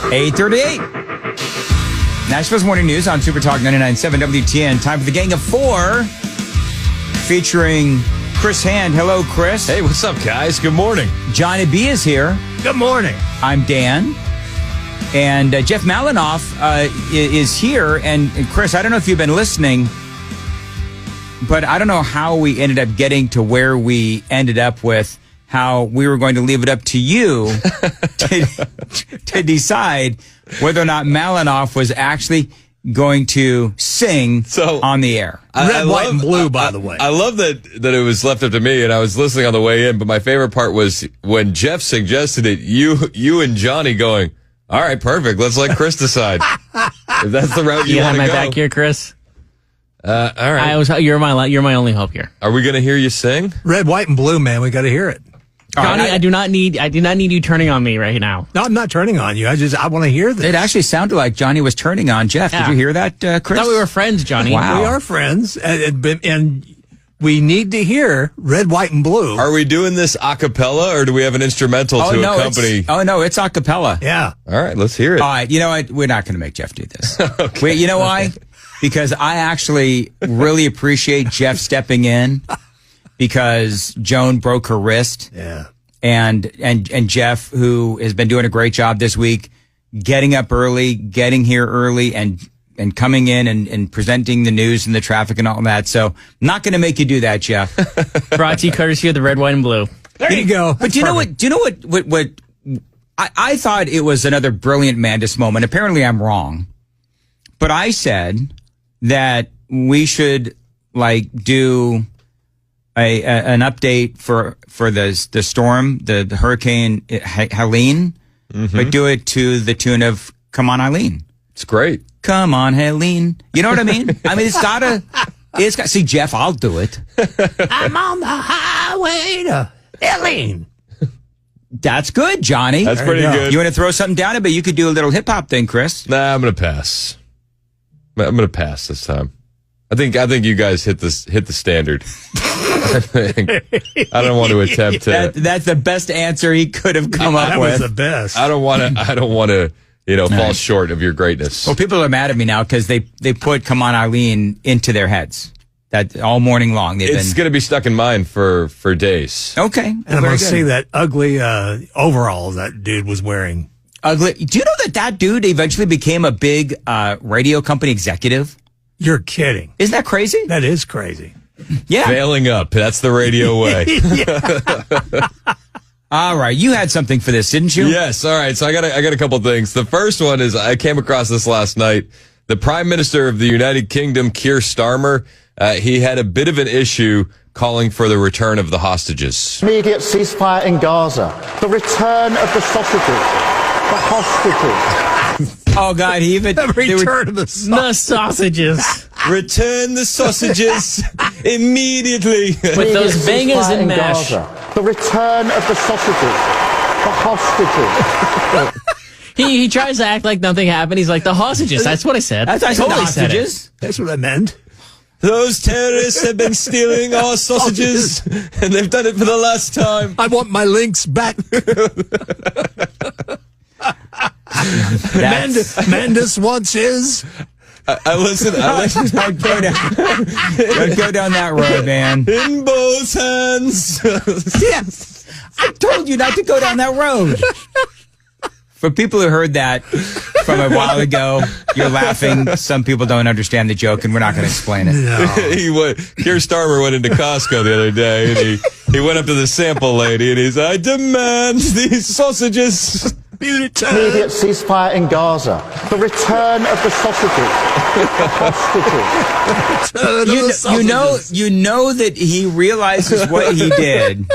8:38. Nashville's Morning News on Super Talk 99.7 WTN. Time for the Gang of Four, featuring Chris Hand. Hello, Chris. Hey, what's up, guys? Good morning. Johnny B is here. Good morning. I'm Dan. And Jeff Malinoff is here. And Chris, I don't know if you've been listening, but I don't know how we ended up getting to where we ended up with how we were going to leave it up to you to decide whether or not Malinoff was actually going to sing on the air. Red, white, and blue, by the way. I love that it was left up to me, and I was listening on the way in, but my favorite part was when Jeff suggested it, you and Johnny going, all right, perfect, let's let Chris decide. If that's the route you want to go. You have my back here, Chris? All right. You're my only hope here. Are we going to hear you sing? Red, white, and blue, man. We got to hear it. Johnny, I do not need you turning on me right now. No, I'm not turning on you. I want to hear this. It actually sounded like Johnny was turning on Jeff. Yeah. Did you hear that, Chris? I thought we were friends, Johnny. Wow. We are friends, and we need to hear Red, White, and Blue. Are we doing this a cappella, or do we have an instrumental to accompany? It's a cappella. Yeah. All right, let's hear it. All right, you know what? We're not going to make Jeff do this. Okay. Wait, you know why? Because I actually really appreciate Jeff stepping in because Joan broke her wrist. Yeah. And Jeff, who has been doing a great job this week, getting up early, getting here early, and coming in and presenting the news and the traffic and all that. So, not going to make you do that, Jeff. Brought to you courtesy of the Red, White, and Blue. There you go. But do you know what? I thought it was another brilliant Mandis moment. Apparently, I'm wrong. But I said that we should do an update for the storm, the Hurricane Helene, but do it to the tune of "Come On, Eileen." It's great. Come on, Helene. You know what I mean? I mean, it's got. See, Jeff, I'll do it. I'm on the highway to Helene. That's good, Johnny. That's pretty good. You want to throw something down it, but you could do a little hip hop thing, Chris. Nah, I'm going to pass. I'm going to pass this time. I think you guys hit the standard. I don't want to attempt to. That's the best answer he could have come up That with. was the best. I don't want to. Fall short of your greatness. Well, people are mad at me now because they put "Come On, Eileen" into their heads. That all morning long. It's going to be stuck in mind for days. Okay, and I'm going to see that ugly overall that dude was wearing. Ugly. Do you know that dude eventually became a big radio company executive? You're kidding. Isn't that crazy? That is crazy. Yeah. Failing up. That's the radio way. All right. You had something for this, didn't you? Yes. All right. So I got a couple things. The first one is I came across this last night. The Prime Minister of the United Kingdom, Keir Starmer, he had a bit of an issue calling for the return of the hostages. Immediate ceasefire in Gaza. The return of the sausages. The hostages. Oh, God. He even... The return of the sausages. Return the sausages With immediately. those bangers and mash. Gaza. The return of the sausages. The hostages. He tries to act like nothing happened. He's like, the hostages. That's what I said. I totally said it. That's what I meant. Those terrorists have been stealing our sausages, and they've done it for the last time. I want my links back. Mandis wants his. Don't go down that road, man. In both hands. Yes. I told you not to go down that road. For people who heard that from a while ago, you're laughing. Some people don't understand the joke, and we're not going to explain it. No. Keir Starmer went into Costco the other day, and he went up to the sample lady, and he's, I demand these sausages. Immediate ceasefire in Gaza. The return of the sausages. The hostages. You know that he realizes what he did.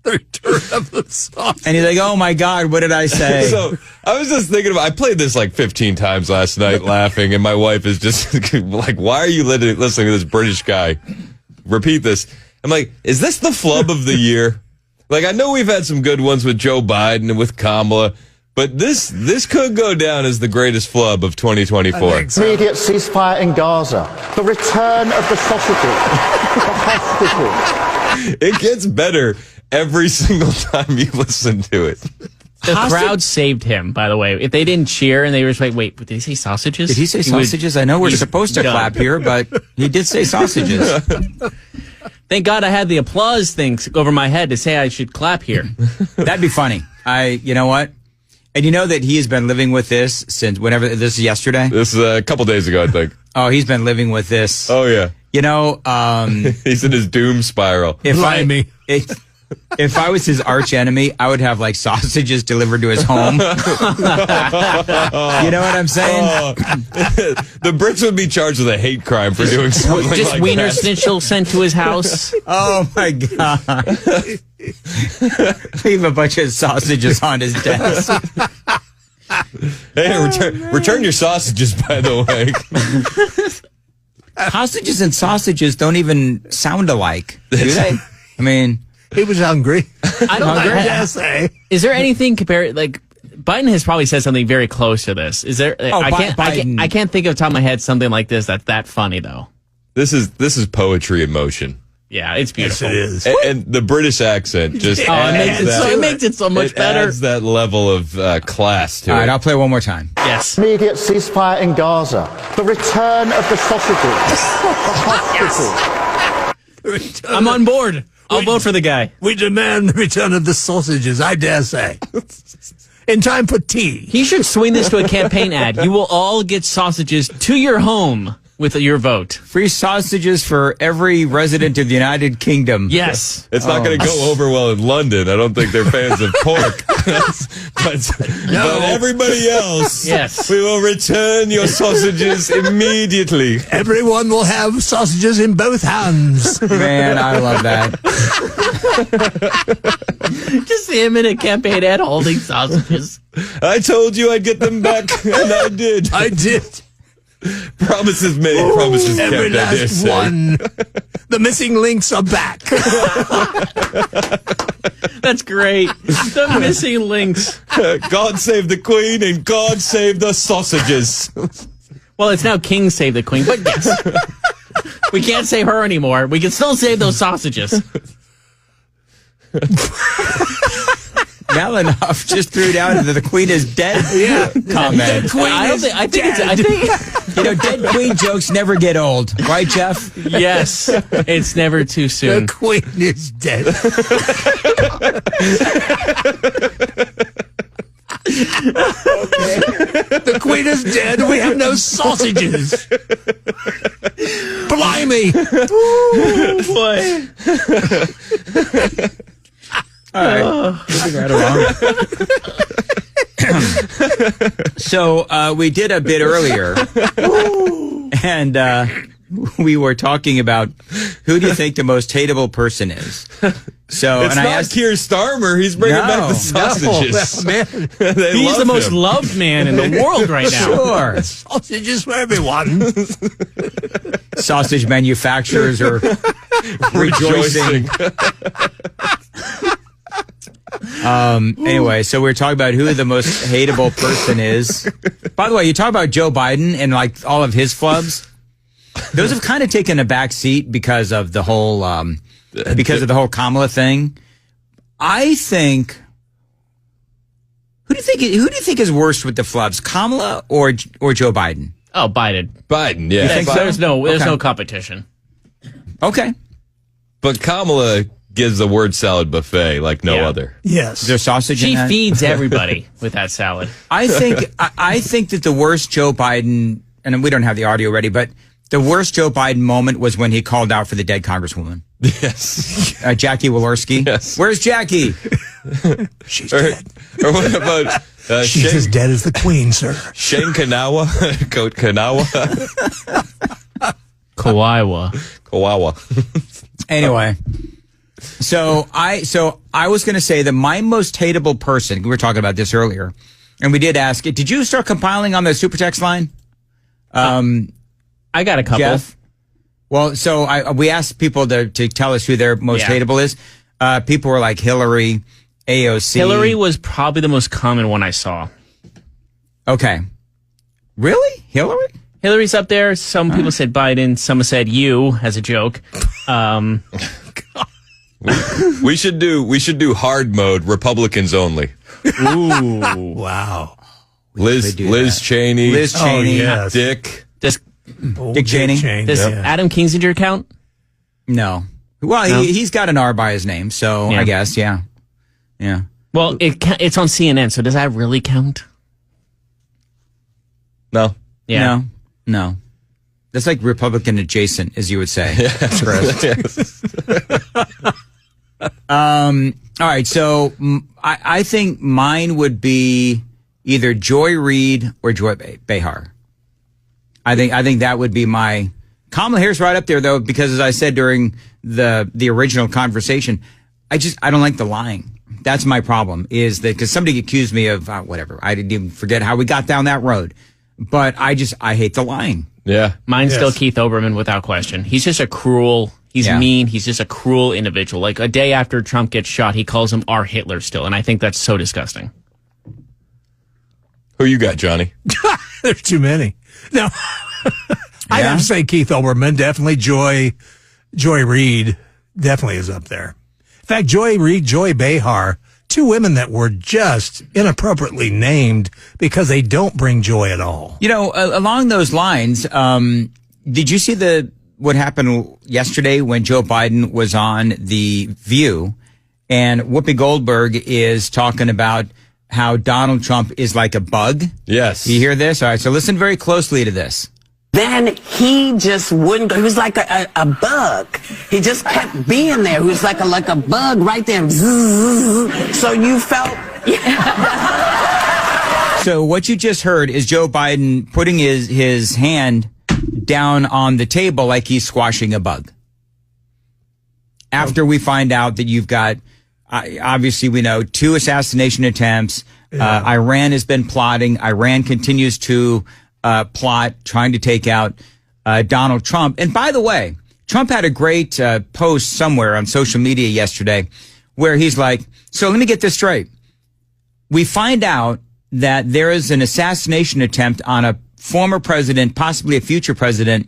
The return of the sausage. And he's like, oh my God, what did I say? So I was just thinking I played this like 15 times last night laughing, and my wife is just like, why are you listening to this British guy repeat this? I'm like, is this the flub of the year? Like, I know we've had some good ones with Joe Biden and with Kamala, but this could go down as the greatest flub of 2024. Immediate ceasefire in Gaza. The return of the sausages. The hostages. It gets better every single time you listen to it. The crowd saved him, by the way. If they didn't cheer and they were just like, wait, did he say sausages? Did he say sausages? I know we're supposed to clap here, but he did say sausages. Thank God I had the applause thing over my head to say I should clap here. That'd be funny. You know what? And you know that he has been living with this since whenever, this is yesterday? This is a couple days ago, I think. Oh, he's been living with this. Oh, yeah. You know, He's in his doom spiral. if I was his arch enemy, I would have like sausages delivered to his home. You know what I'm saying? The Brits would be charged with a hate crime for doing something Just like Wiener that. Schnitzel sent to his house. Oh my God. Leave a bunch of sausages on his desk. Hey, return your sausages, by the way. Hostages and sausages don't even sound alike, do they? I mean, He was hungry. I don't I dare say. Is there anything compared, like, Biden has probably said something very close to this. Is there, Biden. I can't think of the top of my head something like this that's that funny, though. This is poetry in motion. Yeah, it's Yes, beautiful. it is. And the British accent just Oh, it makes adds it makes it so much better. adds that level of class to all it. right, I'll play one more time. Yes. Immediate ceasefire in Gaza. The return of the sausages. The hostages. I'm on board. I'll vote for the guy. We demand the return of the sausages, I dare say. In time for tea. He should swing this to a campaign ad. You will all get sausages to your home with your vote. Free sausages for every resident of the United Kingdom. Yes. It's not going to go over well in London. I don't think they're fans of pork. but everybody else, Yes. we will return your sausages immediately. Everyone will have sausages in both hands. Man, I love that. Just see him in a campaign ad holding sausages. I told you I'd get them back, and I did. I did. Promises made, promises kept. Every I dare last say. one. The missing links are back. That's great. The missing links. God save the Queen and God save the sausages. Well, it's now King Save the Queen, but yes. We can't save her anymore. We can still save those sausages. Malinoff just threw down the Queen is dead comment. I think You know, dead Queen jokes never get old. Right, Jeff? yes, it's never too The soon. Queen is dead. The Queen is dead. We have no sausages. Blimey. Boy. All right. So we did a bit earlier, and we were talking about who do you think the most hateable person is? So, It's and I not asked, Keir Starmer. He's bringing No, back the sausages. Man, They He's love the most him. loved man in the world right now. sure, sausages for everyone. sausage manufacturers are rejoicing. Anyway, so we're talking about who the most hateable person is. By the way, you talk about Joe Biden and like all of his flubs. Those have kind of taken a back seat because of the whole Kamala thing. I think. Who do you think is worse with the flubs, Kamala or Joe Biden? Oh, Biden. Biden, yeah. think so? There's no Okay. competition. Okay, But Kamala gives the word salad buffet like no Yeah. other. Yes. is there sausage in She that? feeds everybody with that salad. I think that the worst Joe Biden, and we don't have the audio ready, but the worst Joe Biden moment was when he called out for the dead Congresswoman, Yes. Jackie Walorski. Yes. Where's Jackie? She's or, dead. or what about She's as dead as the Queen, sir. Shane Kanawa? Coat Kanawa? Kawaii. Kawawa. Anyway, so I was going to say that my most hateable person. We were talking about this earlier, and we did ask it. Did you start compiling on the super text line, I got a couple. Jeff? Well, so we asked people to tell us who their most Yeah. hateable is. People were like Hillary, AOC. Hillary was probably the most common one I saw. Okay. Really? Hillary? Hillary's up there. Some people said Biden. Some said you as a joke. We should do hard mode, Republicans only. Ooh. Wow. Liz Cheney. Liz Cheney. Oh, yes. Dick. Does Dick Cheney? does yeah. Adam Kinzinger count? No. Well, No? he's got an R by his name, so Yeah. I guess, yeah. Yeah. Well, it's on CNN, so does that really count? No. Yeah. No. That's like Republican adjacent, as you would say. Chris. All right, so I think mine would be either Joy Reid or Joy Behar. I think that would be my. Kamala Harris right up there though, because as I said during the original conversation, I don't like the lying. That's my problem. Is that because somebody accused me of whatever? I didn't even forget how we got down that road, but I hate the lying. Yeah. Mine's Yes. still Keith Olbermann without question. He's just a cruel. He's Yeah. mean. He's just a cruel individual. Like a day after Trump gets shot, he calls him our Hitler still, and I think that's so disgusting. Who you got, Johnny? There's too many. No. I have to say Keith Olbermann, definitely Joy Reid definitely is up there. In fact, Joy Reid, Joy Behar, two women that were just inappropriately named because they don't bring joy at all. You know, along those lines, did you see what happened yesterday when Joe Biden was on The View and Whoopi Goldberg is talking about how Donald Trump is like a bug? Yes. You hear this? All right, so listen very closely to this. Then he just wouldn't go. He was like a bug. He just kept being there. He was like a bug right there. So you felt. So what you just heard is Joe Biden putting his hand down on the table like he's squashing a bug. After we find out that you've got, obviously we know, 2 assassination attempts. Iran has been plotting. Iran continues to plot, trying to take out Donald Trump. And by the way, Trump had a great post somewhere on social media yesterday where he's like, so let me get this straight. We find out that there is an assassination attempt on a former president, possibly a future president,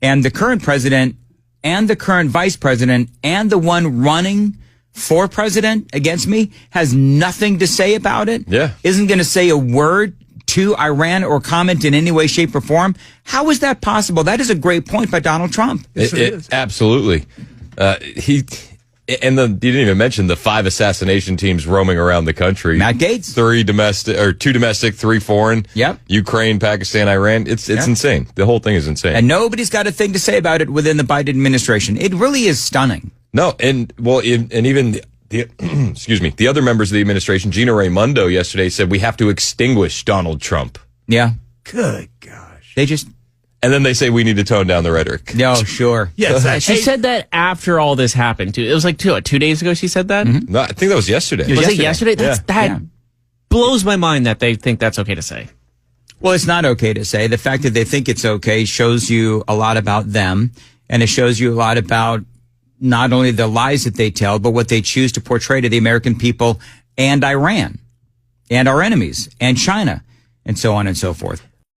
and the current president and the current vice president and the one running for president against me has nothing to say about it. Yeah. Isn't going to say a word to Iran or comment in any way, shape, or form. How is that possible? That is a great point by Donald Trump. Absolutely. You didn't even mention the 5 assassination teams roaming around the country. Matt Gaetz. 2 domestic, 3 foreign. Yep. Ukraine, Pakistan, Iran. It's insane. The whole thing is insane. And nobody's got a thing to say about it within the Biden administration. It really is stunning. No, and even the excuse me, the other members of the administration, Gina Raimondo yesterday said we have to extinguish Donald Trump. Yeah. Good gosh. They just, And then they say we need to tone down the rhetoric. no, sure. Yes, She said that after all this happened, too. It was like 2 days ago she said that? No, I think that was yesterday. Was it yesterday? That Yeah. blows my mind that they think that's okay to say. Well, it's not okay to say. The fact that they think it's okay shows you a lot about them, and it shows you a lot about not only the lies that they tell, but what they choose to portray to the American people and Iran and our enemies and China and so on and so forth.